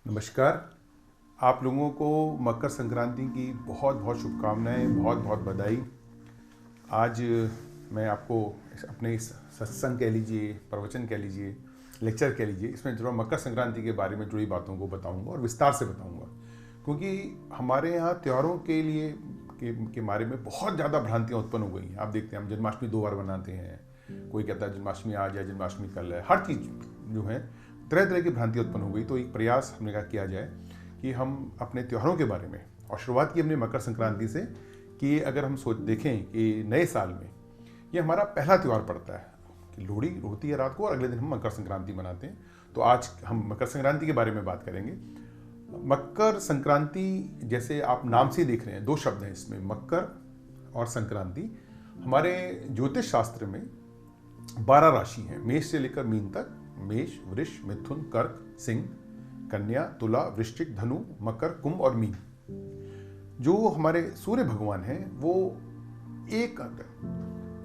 नमस्कार। आप लोगों को मकर संक्रांति की बहुत बहुत शुभकामनाएं, बहुत बहुत बधाई। आज मैं आपको अपने इस सत्संग कह लीजिए, प्रवचन कह लीजिए, लेक्चर कह लीजिए, इसमें जरूर मकर संक्रांति के बारे में जुड़ी बातों को बताऊंगा और विस्तार से बताऊंगा, क्योंकि हमारे यहाँ त्योहारों के लिए के बारे में बहुत ज़्यादा भ्रांतियाँ उत्पन्न हो गई हैं। आप देखते हैं हम जन्माष्टमी 2 बार मनाते हैं, कोई कहता है जन्माष्टमी आज है, जन्माष्टमी कल है। हर चीज़ जो है तरह तरह की भ्रांति उत्पन्न हो गई। तो एक प्रयास हमने कहा किया जाए कि हम अपने त्योहारों के बारे में, और शुरुआत की हमने मकर संक्रांति से कि अगर हम देखें कि नए साल में ये हमारा पहला त्यौहार पड़ता है कि लोहड़ी होती है रात को और अगले दिन हम मकर संक्रांति मनाते हैं। तो आज हम मकर संक्रांति के बारे में बात करेंगे। मकर संक्रांति जैसे आप नाम से देख रहे हैं, 2 शब्द हैं इसमें, मकर और संक्रांति। हमारे ज्योतिष शास्त्र में 12 राशि हैं, मेष से लेकर मीन तक। मेष, वृष, मिथुन, कर्क, सिंह, कन्या, तुला, वृश्चिक, धनु, मकर, कुंभ और मीन। जो हमारे सूर्य भगवान हैं वो एक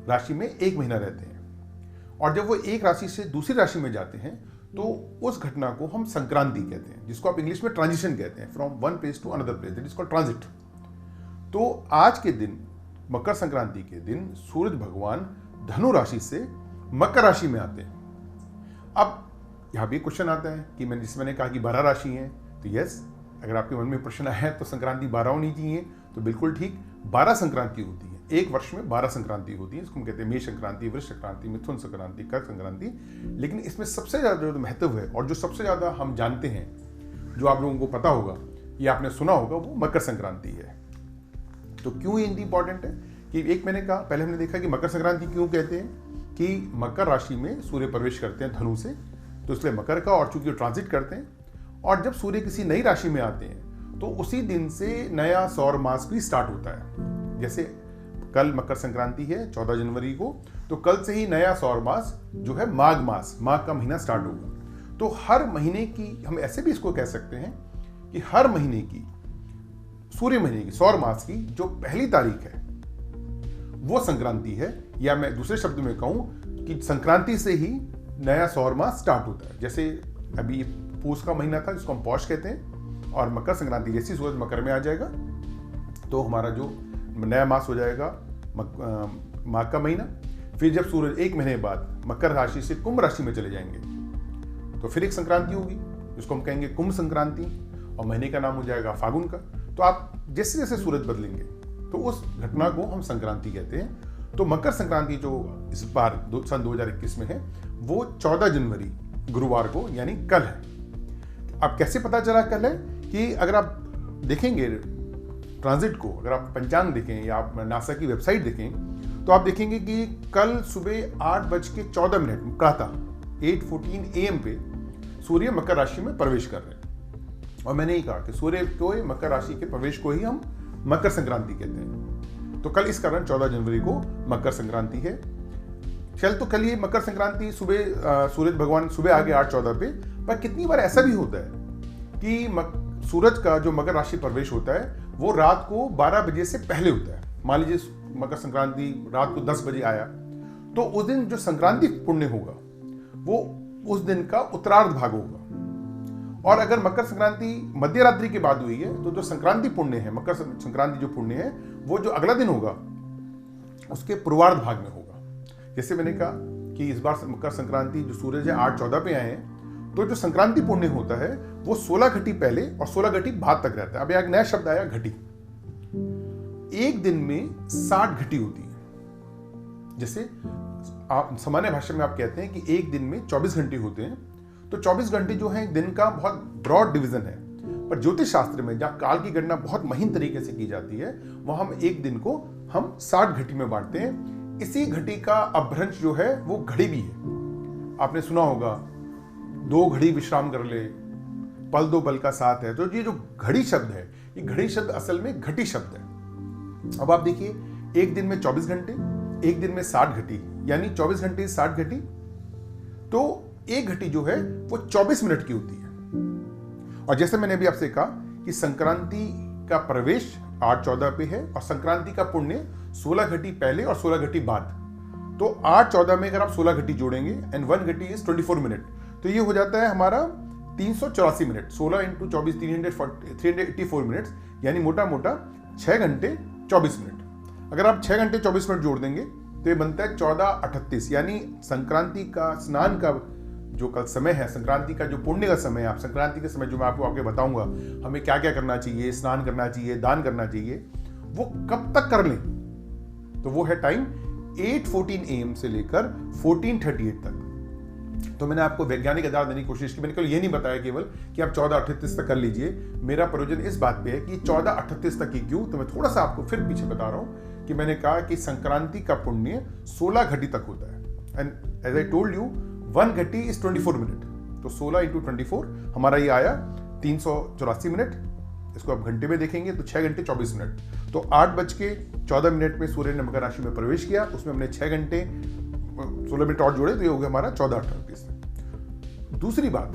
राशि में 1 महीना रहते हैं, और जब वो एक राशि से दूसरी राशि में जाते हैं तो उस घटना को हम संक्रांति कहते हैं, जिसको आप इंग्लिश में ट्रांजिशन कहते हैं, from one place to another place, that is called transit. तो आज के दिन, मकर संक्रांति के दिन, सूरज भगवान धनु राशि से मकर राशि में आते हैं। अब यहाँ भी क्वेश्चन आता है कि मैंने कहा कि 12 राशि हैं, तो यस, अगर आपके मन में प्रश्न आया तो संक्रांति 12 होनी चाहिए, तो बिल्कुल ठीक, 12 संक्रांति होती है। एक वर्ष में 12 संक्रांति होती है, इसको हम कहते हैं मेष संक्रांति, वृष संक्रांति, मिथुन संक्रांति, कर्क संक्रांति। लेकिन इसमें सबसे ज़्यादा जो महत्व है और जो सबसे ज़्यादा हम जानते हैं, जो आप लोगों को पता होगा या आपने सुना होगा, वो मकर संक्रांति है। तो क्यों ये इंपॉर्टेंट है कि एक मैंने कहा, पहले हमने देखा कि मकर संक्रांति क्यों कहते हैं कि मकर राशि में सूर्य प्रवेश करते हैं धनु से, तो इसलिए मकर का, और चूंकि ट्रांजिट करते हैं, और जब सूर्य किसी नई राशि में आते हैं तो उसी दिन से नया सौर मास भी स्टार्ट होता है। जैसे कल मकर संक्रांति है 14 जनवरी को, तो कल से ही नया सौर मास जो है माघ मास, माघ का महीना स्टार्ट होगा। तो हर महीने की, हम ऐसे भी इसको कह सकते हैं कि हर महीने की, सूर्य महीने की, सौर मास की जो पहली तारीख है वो संक्रांति है, या मैं दूसरे शब्द में कहूं कि संक्रांति से ही नया सौर मास स्टार्ट होता है। जैसे अभी पूस का महीना था जिसको हम पौष कहते हैं, और मकर संक्रांति जैसी सूरज मकर में आ जाएगा तो हमारा जो नया मास हो जाएगा माघ का महीना। फिर जब सूरज 1 महीने बाद मकर राशि से कुंभ राशि में चले जाएंगे तो फिर एक संक्रांति होगी जिसको हम कहेंगे कुंभ संक्रांति, और महीने का नाम हो जाएगा फागुन का। तो आप जैसे जैसे सूरज बदलेंगे तो उस घटना को हम संक्रांति कहते हैं। तो मकर संक्रांति जो इस बार सन 2021 में है वो 14 जनवरी गुरुवार को, यानी कल है। अब कैसे पता चला कल है कि अगर आप देखेंगे ट्रांजिट को, अगर आप पंचांग देखें या आप नासा की वेबसाइट देखें तो आप देखेंगे कि कल सुबह 8:14 प्रातः 8:14 AM पे सूर्य मकर राशि में प्रवेश कर रहे हैं। और मैंने ही कहा कि सूर्य को, मकर राशि के प्रवेश को ही हम मकर संक्रांति कहते हैं। तो कल इस कारण 14 जनवरी को मकर संक्रांति है। तो कल ये मकर संक्रांति सुबह सूरज भगवान सुबह आ गए 8:14 पे, पर कितनी बार ऐसा भी होता है कि सूरज का जो मकर राशि प्रवेश होता है वो रात को 12 बजे से पहले होता है। मान लीजिए मकर संक्रांति रात को 10 बजे आया, तो उस दिन जो संक्रांति पुण्य होगा वो उस दिन का उत्तरार्ध भाग होगा। और अगर मकर संक्रांति मध्य रात्रि के बाद हुई है तो जो संक्रांति पुण्य है, मकर संक्रांति जो पुण्य है, वो जो अगला दिन होगा उसके पूर्वार्ध भाग में होगा। जैसे मैंने कहा कि इस बार मकर संक्रांति जो सूरज है 8:14 पे आए हैं, तो जो संक्रांति पुण्य होता है वो 16 घटी पहले और 16 घटी बाद तक रहता है। अब एक नया शब्द आया, घटी। एक दिन में 60 घटी होती है। जैसे आप सामान्य भाषा में आप कहते हैं कि एक दिन में 24 घंटे होते हैं, तो 24 घंटे जो है दिन का बहुत ब्रॉड डिवीजन है। पर ज्योतिष शास्त्र में जहाँ काल की गणना बहुत महीन तरीके से की जाती है, वहां हम एक दिन को हम 60 घटी में बांटते हैं। इसी घटी का अपभ्रंश जो है वो घड़ी भी है। आपने सुना होगा, 2 घड़ी विश्राम कर ले, पल दो बल का साथ है। तो ये जो घड़ी शब्द है, ये घड़ी शब्द असल में घटी शब्द है। अब आप देखिए, एक दिन में 24 घंटे, एक दिन में 60 घटी, यानी 24 घंटे 60 घटी, तो एक घटी जो है वो 24 मिनट की होती है। और जैसे मैंने अभी आपसे कहा कि संक्रांति का प्रवेश 8:14 पे है और संक्रांति का पुण्य 16 घटी पहले और 16 घटी बाद। तो 8:14 में अगर आप 16 घटी जोड़ेंगे, एंड 1 घटी इज 24 मिनट, तो ये हो जाता है हमारा 384 मिनट, 16 इंटू 24 384 मिनट्स, यानी मोटा मोटा 6 घंटे 24 मिनट। अगर आप 6 घंटे 24 मिनट जोड़ देंगे तो ये बनता है 14:38, यानी संक्रांति का स्नान का जो कल समय है, संक्रांति का जो पुण्य का समय है, आप संक्रांति के समय जो मैं आपको आगे बताऊंगा हमें क्या क्या करना चाहिए, स्नान करना चाहिए, दान करना चाहिए, वो कब तक कर लें, तो वो है टाइम 8:14 AM से लेकर 14:38 तक। तो मैंने आपको वैज्ञानिक आधार देने की कोशिश की। मैंने केवल ये नहीं बताया केवल कि आप 14:38 तक कर लीजिए। मेरा प्रयोजन इस बात पे है कि 14:38 तक ही क्यों, तो मैं थोड़ा सा आपको फिर पीछे बता रहा हूं कि मैंने कहा कि संक्रांति का पुण्य 16 घटी तक होता है। And as I told you 1 घटी इज 24 मिनट, तो 16 इंटू 24 हमारा ये आया 384 मिनट। इसको आप घंटे में देखेंगे तो 6 घंटे 24 मिनट। तो 8:14 में सूर्य ने मकर राशि में प्रवेश किया, उसमें हमने 6 घंटे 16 मिनट और जोड़े, तो ये हो गया हमारा 14:38। दूसरी बात,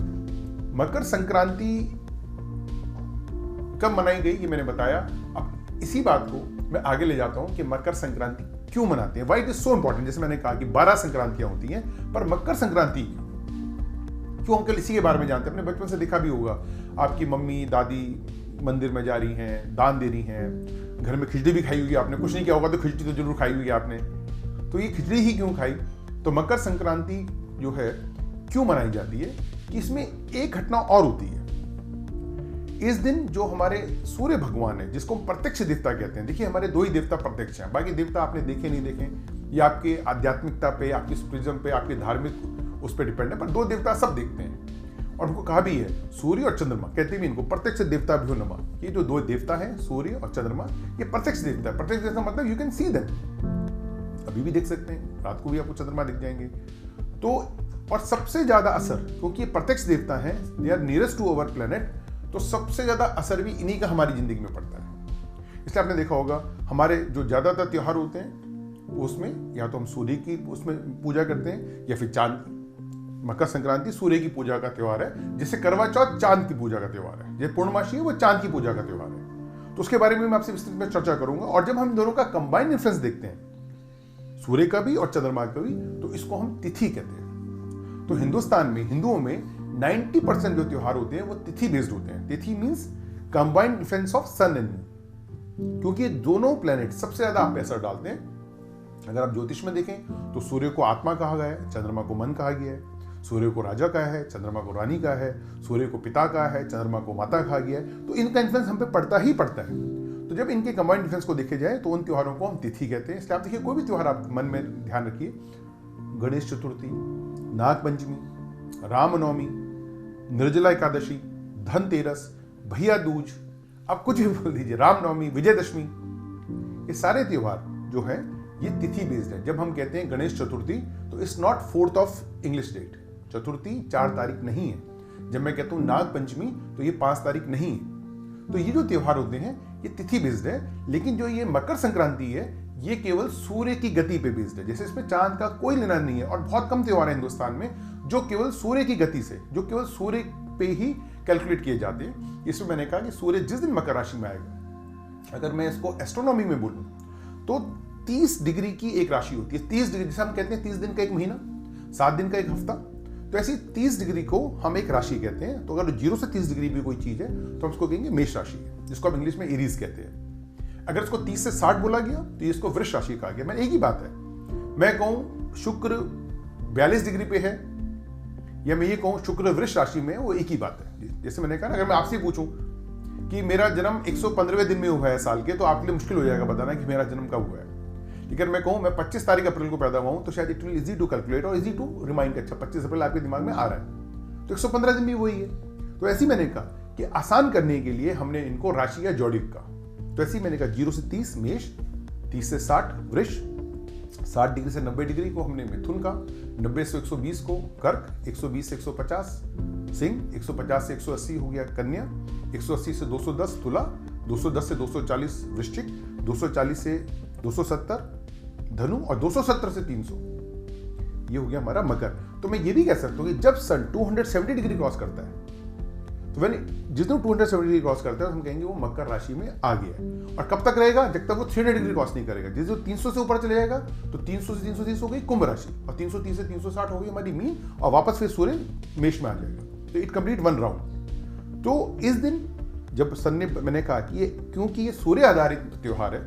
मकर संक्रांति कब मनाई गई ये मैंने बताया। अब इसी बात को मैं आगे ले जाता हूं कि मकर संक्रांति क्यों मनाते हैं, why it is so important. जैसे मैंने कहा कि 12 संक्रांतियां होती हैं, पर मकर संक्रांति क्यों, हम कल इसी के बारे में जानते हैं। अपने बचपन से देखा भी होगा, आपकी मम्मी दादी मंदिर में जा रही हैं, दान दे रही हैं, घर में खिचड़ी भी खाई हुई है आपने, कुछ नहीं किया होगा तो खिचड़ी तो जरूर खाई हुई है आपने। तो ये खिचड़ी ही क्यों खाई, तो मकर संक्रांति जो है क्यों मनाई जाती है कि इसमें एक घटना और होती है। इस दिन जो हमारे सूर्य भगवान है, जिसको हम प्रत्यक्ष देवता कहते हैं, देखिए हमारे 2 ही देवता प्रत्यक्ष हैं, बाकी देवता आपने देखे नहीं देखे, ये आपके आध्यात्मिकता पे, आपकी स्पिरिज्म पे, आपके धार्मिक उस पर डिपेंड है, पर 2 देवता सब देखते हैं। और उनको कहा भी है सूर्य और चंद्रमा, कहते भी इनको प्रत्यक्ष देवता भ्यो नमः। ये जो 2 देवता हैं सूर्य और चंद्रमा, ये प्रत्यक्ष देवता है। प्रत्यक्ष देवता मतलब यू कैन सी देम, अभी भी देख सकते हैं, रात को भी आपको चंद्रमा दिख जाएंगे। तो और सबसे ज्यादा असर, क्योंकि ये प्रत्यक्ष देवता है, they are nearest to our planet, तो सबसे ज्यादा असर भी इन्हीं का हमारी जिंदगी में पड़ता है। इसलिए आपने देखा होगा हमारे जो ज्यादातर त्योहार होते हैं उसमें या तो हम सूर्य की उसमें पूजा करते हैं, या फिर चांद की। मकर संक्रांति सूर्य की पूजा का त्योहार है, जिससे करवा चौथ चांद की पूजा का त्योहार है, जो पूर्णमासी है वो चांद की पूजा का त्योहार है। तो उसके बारे में मैं आपसे विस्तृत में चर्चा करूंगा। और जब हम दोनों का कंबाइंड इन्फ्लुएंस देखते हैं, सूर्य का भी और चंद्रमा का भी, तो इसको हम तिथि कहते हैं। तो हिंदुस्तान में, हिंदुओं में 90% जो त्योहार होते हैं वो तिथि बेस्ड होते हैं। तिथि means combined influence of sun and moon, क्योंकि ये दोनों प्लैनेट सबसे ज्यादा आप पे असर डालते हैं। अगर आप ज्योतिष में देखें तो सूर्य को आत्मा कहा गया है, चंद्रमा को मन कहा गया है। सूर्य को राजा कहा है, चंद्रमा को रानी कहा है। सूर्य को पिता कहा है, चंद्रमा को माता कहा गया है। तो इनका इन्फ्लुएंस हम पे पड़ता ही पड़ता है। तो जब इनके कंबाइंड इन्फ्लुएंस को देखे जाए तो उन त्योहारों को हम तिथि कहते हैं। इसलिए आप देखिए, कोई भी त्योहार आप मन में ध्यान रखिए, गणेश चतुर्थी, नाग पंचमी, रामनवमी, निर्जला एकादशी, धनतेरस, भैया दूज, आप कुछ भी बोल दीजिए, रामनवमी, विजयदशमी, ये सारे त्योहार जो है ये तिथि बेस्ड है। जब हम कहते हैं गणेश चतुर्थी तो it's not 4th of English date, चतुर्थी 4 तारीख नहीं है। जब मैं कहता हूं नाग पंचमी तो ये 5 तारीख नहीं है। तो ये जो त्योहार होते हैं ये तिथि बेस्ड है। लेकिन जो ये मकर संक्रांति है ये केवल सूर्य की गति पे बेस्ड है। जैसे इसमें चांद का कोई लेना नहीं है। और बहुत कम त्योहार है हिंदुस्तान में जो केवल सूर्य की गति से, जो केवल सूर्य पे ही कैलकुलेट किए जाते हैं। इसमें मैंने कहा कि सूर्य जिस दिन मकर राशि में आएगा, अगर मैं इसको एस्ट्रोनॉमी में बोलूं तो 30 डिग्री की एक राशि होती है। 30 डिग्री, जैसे हम कहते हैं 30 दिन का एक महीना, 7 दिन का एक हफ्ता, तो ऐसी 30 डिग्री को हम एक राशि कहते हैं। तो अगर 0 से 30 डिग्री भी कोई चीज है तो हम उसको कहेंगे मेष राशि है, जिसको आप इंग्लिश में एरीज कहते हैं। अगर इसको 30 से 60 बोला गया तो ये इसको वृष राशि कहा गया। मैं एक ही बात है, मैं कहूं शुक्र 42 डिग्री पे है या मैं ये कहूं शुक्र वृष राशि में, वो एक ही बात है। जैसे मैंने कहा, अगर मैं आपसे पूछूं कि मेरा जन्म 115वें दिन में हुआ है साल के, तो आपके लिए मुश्किल हो जाएगा बताना कि मेरा जन्म कब हुआ है। लेकिन मैं कहूं मैं 25 तारीख अप्रैल को पैदा हुआ हूं तो शायद it will easy to calculate और इजी टू रिमाइंड। अच्छा, 25 अप्रैल आपके दिमाग में आ रहा है तो 115 दिन भी वही है। तो ऐसे मैंने कहा कि आसान करने के लिए हमने इनको राशि या जोड़ी का, तो ऐसे मैंने कहा 0 से 30 मेष, 30 से 60 वृष, 60 डिग्री से 90 डिग्री को हमने मिथुन का, 90 से 120 को कर्क, 120 से 150 सिंह, 150 से 180 हो गया कन्या, 180 से 210 तुला, 210 से 240 वृश्चिक, 240 से 270 धनु और 270 से 300, ये हो गया हमारा मकर। तो मैं ये भी कह सकता हूं कि जब सन 270 डिग्री क्रॉस करता है, तो जिस दिन 270 डिग्री क्रॉस करता है हम कहेंगे वो मकर राशि में आ गया है। और कब तक रहेगा? जब तक वो 300 डिग्री क्रॉस नहीं करेगा। जिस दिन 300 से ऊपर चले जाएगा तो 300 से 330 हो गई कुंभ राशि, और 330 से 360 हो गई हमारी मीन, और वापस फिर सूर्य मेष में आ जाएगा। तो इट कंप्लीट 1 राउंड। तो इस दिन जब सन ने, मैंने कहा कि ये क्योंकि ये सूर्य आधारित त्यौहार है,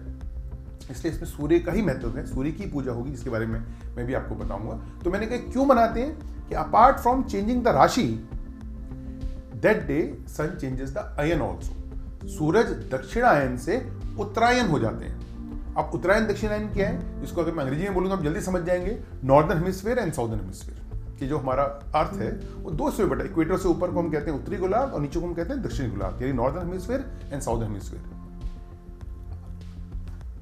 इसलिए इसमें सूर्य का ही महत्व है, सूर्य की पूजा होगी, जिसके बारे में मैं भी आपको बताऊंगा। तो मैंने कहा क्यों मनाते हैं कि apart from changing the rashi, that day sun changes the ayan also. सूरज दक्षिणायन से उत्तरायण हो जाते हैं। अब उत्तरायण दक्षिणायन क्या है, इसको अगर मैं अंग्रेजी में बोलूंगा आप जल्दी समझ जाएंगे। Northern hemisphere and southern hemisphere कि जो हमारा अर्थ है वो 2 हिस्सों में बटा, इक्वेटर से ऊपर को हम कहते हैं उत्तरी गोलार्ध और नीचे को हम कहते हैं दक्षिणी गोलार्ध, यानी northern hemisphere and southern hemisphere.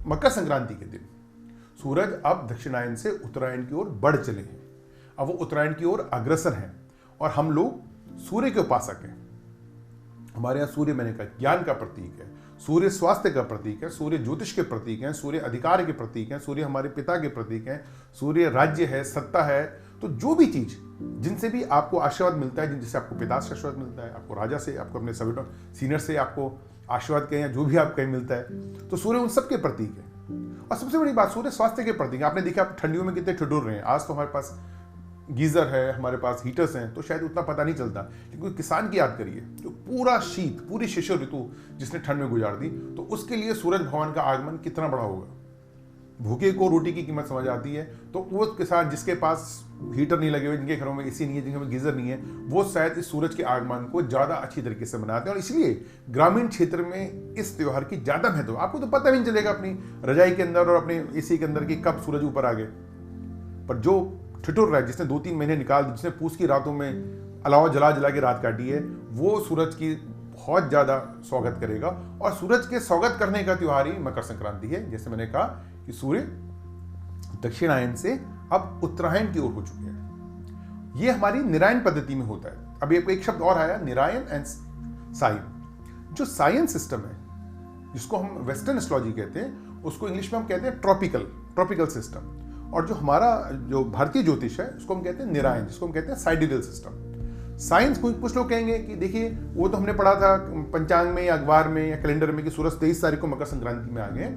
Makar Sankranti के दिन सूरज अब दक्षिणायन से उत्तरायण की ओर बढ़ चले हैं। अब वो उत्तरायण की ओर अग्रसर हैं और हम लोग सूर्य के उपासक हैं। हमारे यहाँ सूर्य, मैंने कहा, ज्ञान का प्रतीक है, सूर्य स्वास्थ्य का प्रतीक है, सूर्य ज्योतिष के प्रतीक हैं, सूर्य अधिकार के प्रतीक हैं, सूर्य हमारे पिता के प्रतीक हैं, सूर्य राज्य है, सत्ता है। तो जो भी चीज जिनसे भी आपको आशीर्वाद मिलता है, जिनसे आपको पिता से आशीर्वाद मिलता है, आपको राजा से, आपको अपने सीनियर से आपको आशीर्वाद कहें या जो भी आप कहीं मिलता है, तो सूर्य उन सबके प्रतीक है। और सबसे बड़ी बात, सूर्य स्वास्थ्य के प्रतीक है। आपने देखा आप ठंडियों में कितने ठिठुर रहे हैं। आज तो हमारे पास गीजर है, हमारे पास हीटर्स हैं, तो शायद उतना पता नहीं चलता, लेकिन किसान की याद करिए जो पूरा शीत, पूरी शिशिर ऋतु जिसने ठंड में गुजार दी, तो उसके लिए सूरज भगवान का आगमन कितना बड़ा होगा। भूखे को रोटी की कीमत समझ आती है, तो वो किसान जिसके पास हीटर नहीं लगे हुए, जिनके घरों में एसी नहीं है, जिनके में गीजर नहीं है, वो शायद इस सूरज के आगमन को ज्यादा अच्छी तरीके से मनाते हैं। और इसलिए ग्रामीण क्षेत्र में इस त्योहार की ज्यादा महत्व। आपको तो पता भी नहीं चलेगा अपनी रजाई के अंदर और अपने एसी के अंदर कि कब सूरज ऊपर आ गए, पर जो ठिठुर रहा है, जिसने 2-3 महीने निकाल दी, जिसने पूस की रातों में अलावा जला जला के रात काटी है, वो सूरज की बहुत ज्यादा स्वागत करेगा। और सूरज के स्वागत करने का त्योहार ही मकर संक्रांति है। जैसे मैंने कहा कि सूर्य दक्षिणायन से अब उत्तरायण की ओर हो चुके हैं। ये हमारी निरायन पद्धति में होता है। अभी एक शब्द और आया, निरायन एंड साइन। जो साइंस सिस्टम है, जिसको हम वेस्टर्न एस्ट्रोलॉजी कहते हैं, उसको इंग्लिश में हम कहते हैं ट्रॉपिकल सिस्टम। और जो हमारा जो भारतीय ज्योतिष है, उसको हम कहते हैं निरायन, जिसको हम कहते हैं साइडिडल सिस्टम। साइंस कुछ लोग कहेंगे कि देखिए वो तो हमने पढ़ा था पंचांग में या अखबार में या कैलेंडर में कि सूरज 23 तारीख को मकर संक्रांति में आ गए।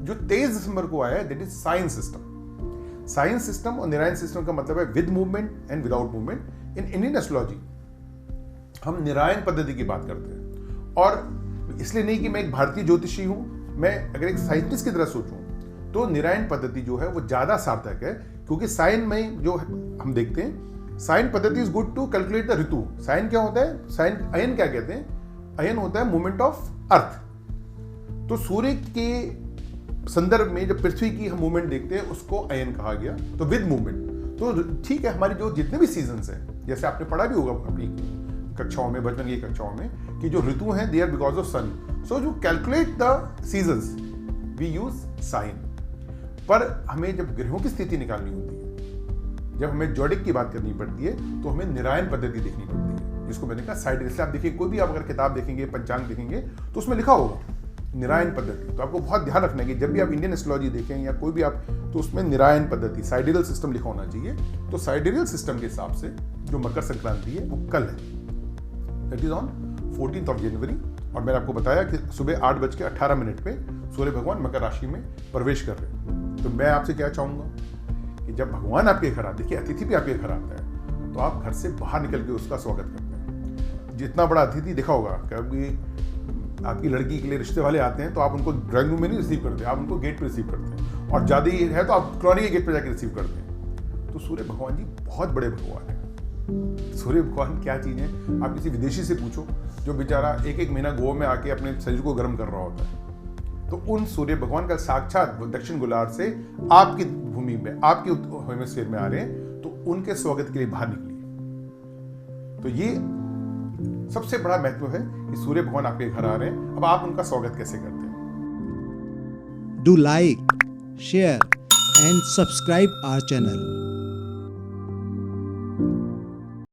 जो 23 दिसंबर को आया है, that is science system. Science system और निरायन सिस्टम का मतलब है with movement and without movement. In Indian astrology हम निरायन पद्धति की बात करते हैं, और इसलिए नहीं कि मैं एक भारतीय ज्योतिषी हूं, मैं अगर एक साइंटिस्ट की तरह सोचूं तो निरायन पद्धति जो है वो ज्यादा सार्थक है। क्योंकि साइन में जो हम देखते हैं, साइन पद्धति is good to calculate the ऋतु। साइन क्या होता है, साइन अयन क्या कहते हैं, अयन होता है मूवमेंट ऑफ अर्थ। तो सूर्य के संदर्भ में जब पृथ्वी की हम मूवमेंट देखते हैं, उसको अयन कहा गया। तो विद मूवमेंट, तो ठीक है, हमारी जो जितने भी सीजन्स हैं, जैसे आपने पढ़ा भी होगा अपनी कक्षाओं में, बचपन की कक्षाओं में, कि जो ऋतु हैं they are because of sun. So जो calculate the seasons we use sine. पर हमें जब ग्रहों की स्थिति निकालनी होती है, जब हमें जॉडिक की बात करनी पड़ती है, तो हमें निरायन पद्धति देखनी पड़ती है, जिसको मैंने कहा साइड। इसलिए आप देखिए, कोई भी आप अगर किताब देखेंगे, पंचांग देखेंगे, तो उसमें लिखा होगा निरायन पद्धति। तो आपको बहुत ध्यान रखना है कि जब भी आप इंडियन एस्ट्रोलॉजी देखें या कोई भी आप, तो उसमें निरायन पद्धति, साइडिरल सिस्टम लिखा होना चाहिए। तो साइडिरल सिस्टम के हिसाब से जो मकर संक्रांति है वो कल है, दैट इज ऑन 14 जनवरी। और मैंने आपको बताया कि सुबह 8:18 पे सूर्य भगवान मकर राशि में प्रवेश कर रहे हैं। तो मैं आपसे क्या चाहूंगा कि जब भगवान आपके घर आते, देखिए अतिथि भी आपके घर आता है, तो आप घर से बाहर निकल के उसका स्वागत करते हैं। जितना बड़ा अतिथि देखा होगा, कभी आपकी लड़की के लिए रिश्ते वाले आते हैं तो आप उनको ड्राइंग रूम में नहीं रिसीव करते, आप उनको गेट पे रिसीव करते हैं, और ज़्यादा ही है तो आप कॉलोनी के गेट पे जाके रिसीव करते हैं। तो सूर्य भगवान जी बहुत बड़े भगवान है। सूर्य भगवान क्या चीज़ है, आप किसी विदेशी से पूछो जो बेचारा एक महीना गोवा में आके अपने शरीर को गर्म कर रहा होता है, तो उन सूर्य भगवान का साक्षात दक्षिण गोलार्ध से आपकी भूमि में, आपके हेमिस्फीयर में आ रहे हैं, तो उनके स्वागत के लिए बाहर निकलिए। तो ये सबसे बड़ा महत्व है कि सूर्य भगवान आपके घर आ रहे हैं। अब आप उनका स्वागत कैसे करते हैं? Do like, share and subscribe our channel.